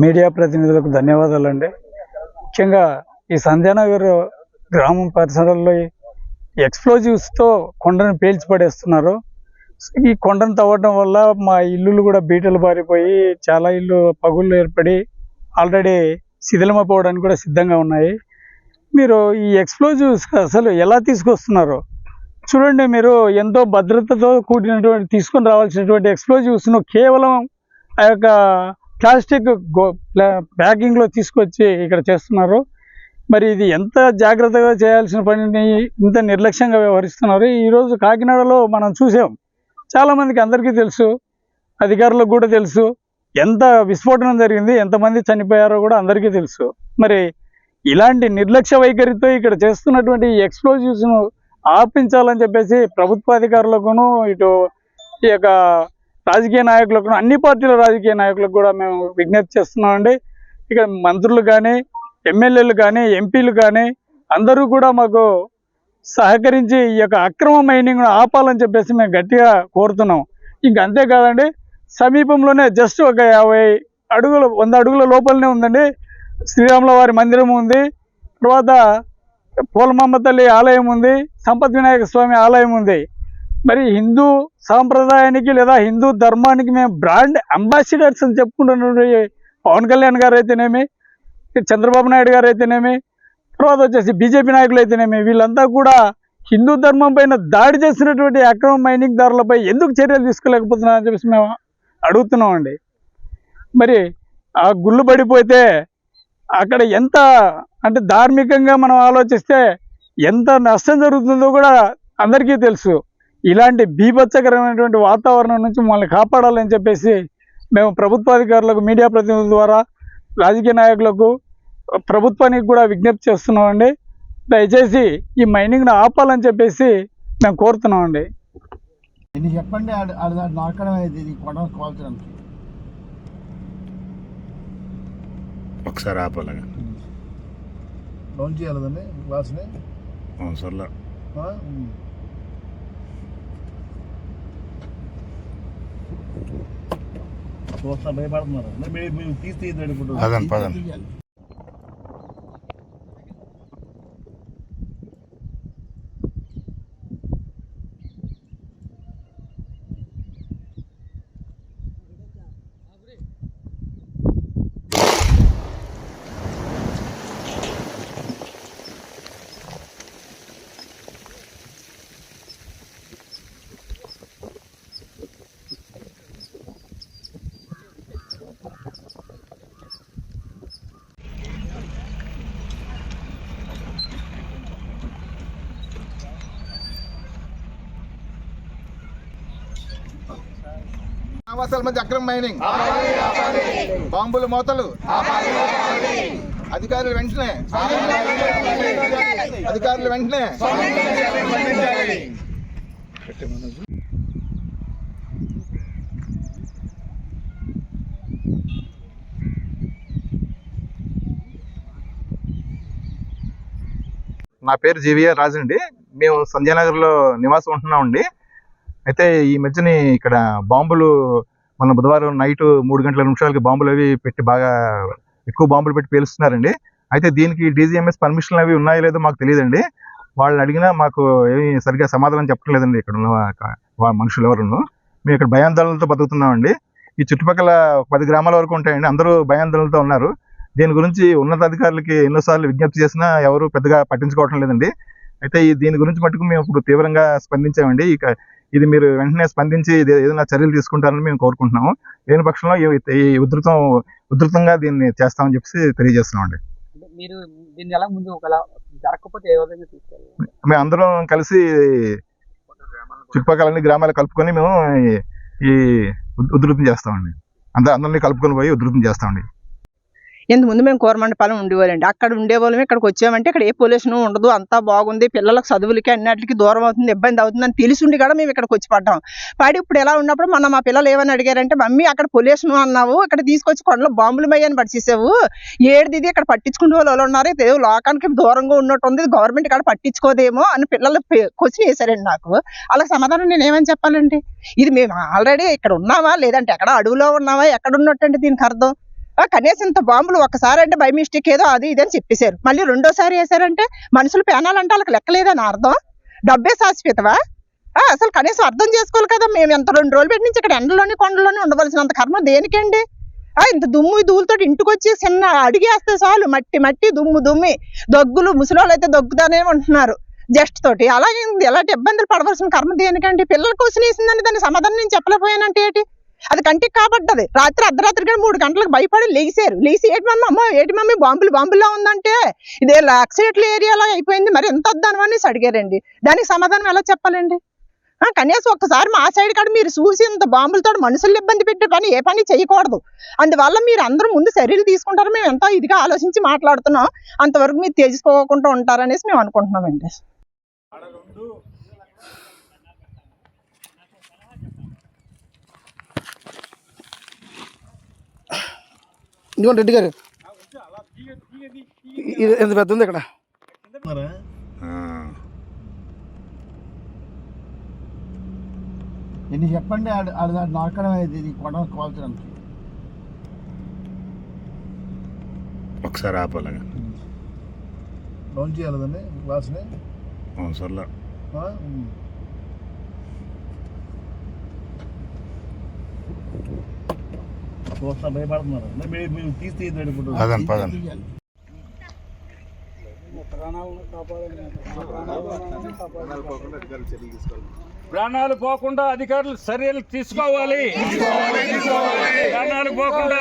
Media ప్రతినిధులకు ధన్యవాదాలండి. ముఖ్యంగా ఈ సంధ్యానగర్ గ్రామం పరిసరాల్లో ఎక్స్ప్లోజివ్స్తో కొండను పేల్చిపడేస్తున్నారు. ఈ కొండను తవ్వడం వల్ల మా ఇల్లులు కూడా బీటలు బారిపోయి చాలా ఇల్లు పగుళ్ళు ఏర్పడి ఆల్రెడీ శిథిలమైపోవడానికి కూడా సిద్ధంగా ఉన్నాయి. మీరు ఈ ఎక్స్ప్లోజివ్స్ అసలు ఎలా తీసుకొస్తున్నారు చూడండి. మీరు ఎంతో భద్రతతో కూడినటువంటి తీసుకొని రావాల్సినటువంటి ఎక్స్ప్లోజివ్స్ను కేవలం ఆ యొక్క ప్లాస్టిక్ ప్యాకింగ్లో తీసుకొచ్చి ఇక్కడ చేస్తున్నారు. మరి ఇది ఎంత జాగ్రత్తగా చేయాల్సిన పనిని ఇంత నిర్లక్ష్యంగా వ్యవహరిస్తున్నారు. ఈరోజు కాకినాడలో మనం చూసాం, చాలామందికి అందరికీ తెలుసు, అధికారులకు కూడా తెలుసు ఎంత విస్ఫోటనం జరిగింది, ఎంతమంది చనిపోయారో కూడా అందరికీ తెలుసు. మరి ఇలాంటి నిర్లక్ష్య వైఖరితో ఇక్కడ చేస్తున్నటువంటి ఈ ఎక్స్ప్లోజివ్స్ను ఆపించాలని చెప్పేసి ప్రభుత్వాధికారులకును ఇటు ఈ యొక్క రాజకీయ నాయకులకు, అన్ని పార్టీల రాజకీయ నాయకులకు కూడా మేము విజ్ఞప్తి చేస్తున్నామండి. ఇక్కడ మంత్రులు కానీ, ఎమ్మెల్యేలు కానీ, ఎంపీలు కానీ అందరూ కూడా మాకు సహకరించి ఈ యొక్క అక్రమ మైనింగ్ ఆపాలని చెప్పేసి మేము గట్టిగా కోరుతున్నాం. ఇంక అంతేకాదండి, సమీపంలోనే జస్ట్ ఒక 100 అడుగుల లోపలనే ఉందండి శ్రీరాముల వారి మందిరం ఉంది, తర్వాత పోలమమ్మ తల్లి ఆలయం ఉంది, సంపత్ వినాయక స్వామి ఆలయం ఉంది. మరి హిందూ సాంప్రదాయానికి లేదా హిందూ ధర్మానికి మేము బ్రాండ్ అంబాసిడర్స్ అని చెప్పుకుంటున్న పవన్ కళ్యాణ్ గారు అయితేనేమి, చంద్రబాబు నాయుడు గారు అయితేనేమి, తర్వాత వచ్చేసి బీజేపీ నాయకులు అయితేనేమి, వీళ్ళంతా కూడా హిందూ ధర్మం పైన దాడి చేసినటువంటి అక్రమ మైనింగ్ దారులపై ఎందుకు చర్యలు తీసుకోలేకపోతున్నారని చెప్పేసి మేము అడుగుతున్నామండి. మరి ఆ గుళ్ళు పడిపోతే అక్కడ ఎంత అంటే ధార్మికంగా మనం ఆలోచిస్తే ఎంత నష్టం జరుగుతుందో కూడా అందరికీ తెలుసు. ఇలాంటి బీభత్సకరమైనటువంటి వాతావరణం నుంచి మమ్మల్ని కాపాడాలని చెప్పేసి మేము ప్రభుత్వాధికారులకు, మీడియా ప్రతినిధుల ద్వారా రాజకీయ నాయకులకు, ప్రభుత్వానికి కూడా విజ్ఞప్తి చేస్తున్నామండి. దయచేసి ఈ మైనింగ్ను ఆపాలని చెప్పేసి మేము కోరుతున్నామండి. ఇది చెప్పండి, ఒకసారి ఆపాలగా డౌన్ చేయాలండి గ్లాస్ని సర్లా భయపడుతున్నారు. మీరు తీసి పదండి. ఆవాసాల మధ్య అక్రమ మైనింగ్, బాంబులు మోతలు, అధికారులు వెంటనే నా పేరు జీవీఆర్ రాజు అండి. మేము సంధ్యానగర్లో నివాసం ఉంటున్నామండి. అయితే ఈ మధ్యని ఇక్కడ బాంబులు మన బుధవారం నైట్ 3 గంటల నిమిషాలకి బాంబులు అవి పెట్టి బాగా ఎక్కువ బాంబులు పెట్టి పేలుస్తున్నారండి. అయితే దీనికి డీజీఎంఎస్ పర్మిషన్లు అవి ఉన్నాయో లేదో మాకు తెలియదండి. వాళ్ళని అడిగినా మాకు ఏమి సరిగ్గా సమాధానం చెప్పడం లేదండి ఇక్కడ ఉన్న మనుషులు ఎవరును. మేము ఇక్కడ భయాందోళనలతో బతుకుతున్నామండి. ఈ చుట్టుపక్కల 10 గ్రామాల వరకు ఉంటాయండి, అందరూ భయాందోళనలతో ఉన్నారు. దీని గురించి ఉన్నతాధికారులకి ఎన్నోసార్లు విజ్ఞప్తి చేసినా ఎవరు పెద్దగా పట్టించుకోవటం లేదండి. అయితే దీని గురించి మటుకు మేము ఇప్పుడు తీవ్రంగా స్పందించామండి. ఇది మీరు వెంటనే స్పందించి ఏదైనా చర్యలు తీసుకుంటారని మేము కోరుకుంటున్నాము. లేని పక్షంలో ఈ ఉధృతంగా దీన్ని చేస్తామని చెప్పి తెలియజేస్తున్నామండి. మేము అందరం కలిసి చుట్టుపక్కల అన్ని గ్రామాలు కలుపుకొని మేము ఈ ఉధృతం చేస్తామండి. అందరినీ కలుపుకొని పోయి ఉధృతం చేస్తామండి. ఇంతకుముందు మేము కోరమండపాలెం ఉండేవాళ్ళండి. అక్కడ ఉండేవాళ్ళం, ఇక్కడికి వచ్చామంటే ఇక్కడ ఏ పొల్యూషన్ ఉండదు, అంతా బాగుంది, పిల్లలకు చదువులకి అన్నిటికి దూరం అవుతుంది, ఇబ్బంది అవుతుందని తెలిసిండి కూడా మేము ఇక్కడికి వచ్చి పడ్డాం. పడి ఇప్పుడు ఎలా ఉన్నప్పుడు మొన్న మా పిల్లలు ఏమని అడిగారంటే, మమ్మీ అక్కడ పొల్యూషన్ అన్నావు, ఇక్కడ తీసుకొచ్చి కొండలో బాంబులు మయ్యని పడిచేసావు, ఏడిది ఇక్కడ పట్టించుకునే వాళ్ళు ఉన్నారు, ఇది లోకానికి దూరంగా ఉన్నట్టు ఉంది, గవర్నమెంట్ ఇక్కడ పట్టించుకోదేమో అని పిల్లలు క్వశ్చన్ వేశారండి. నాకు అలా సమాధానం నేను ఏమని చెప్పాలండి? ఇది మేము ఆల్రెడీ ఇక్కడ ఉన్నామా లేదంటే ఎక్కడ అడవిలో ఉన్నామా, ఎక్కడ ఉన్నట్టండి దీనికి అర్థం? కనీసం ఇంత బాంబులు ఒక్కసారి అంటే బై మిస్టేక్ ఏదో అది ఇదని చెప్పేశారు, మళ్ళీ రెండోసారి వేసారంటే మనుషులు పేనాలంటే వాళ్ళకి లెక్కలేదని అర్థం. డబ్బే శాశ్వతవా? అసలు కనీసం అర్థం చేసుకోవాలి కదా. మేము ఎంత 2 రోజులు పెట్టి నుంచి ఇక్కడ ఎండలోని కొండలోనే ఉండవలసినంత కర్మ దేనికండి? ఇంత దుమ్ము దూలతో ఇంటికి వచ్చి చిన్న అడిగేస్తే చాలు, మట్టి మట్టి దుమ్ము దుమ్మి, దగ్గులు, ముసలోళ్ళు అయితే దగ్గుతానే ఉంటున్నారు జస్ట్ తోటి. అలాగే ఎలాంటి ఇబ్బందులు పడవలసిన కర్మ దేనికండి? పిల్లల కోసం వేసిందని దాని సమాధానం నేను చెప్పలేకపోయానంటే ఏంటి? అది కంటికి కాబడ్డది. రాత్రి అర్ధరాత్రి 3 గంటలకు భయపడి లేచారు. లేచి ఏటి మమ్మీ బాంబుల్లో ఉందంటే ఇదే లాక్సేట్ల ఏరియాలో అయిపోయింది, మరి ఎంత వద్దాను అనేసి అడిగారండి. దానికి సమాధానం ఎలా చెప్పాలండి? కనీసం ఒక్కసారి మా సైడ్ కాడ మీరు చూసి ఇంత బాంబులతో మనుషులు ఇబ్బంది పెట్టే పని ఏ పని చేయకూడదు. అందువల్ల మీరు అందరూ ముందు చర్యలు తీసుకుంటారు. మేము ఎంతో ఇదిగా ఆలోచించి మాట్లాడుతున్నాం, అంతవరకు మీరు తెచ్చుకోకుండా ఉంటారనేసి మేము అనుకుంటున్నామండి. ఇదిగోండి రెడ్డి గారు, ఎంత పెద్ద ఉంది ఇక్కడ. ఎన్ని చెప్పండి నాకడం ఇది కొడ కాల్చడానికి. ఒకసారి ఆపాలగా డౌన్ చేయాలండి గ్లాస్ని. సర్లే చూస్తా భయపడుతున్నారు, మీరు తీసి పదండి. ప్రాణాలు పోకుండా అధికారులు చర్యలు తీసుకోవాలి. ప్రాణాలు పోకుండా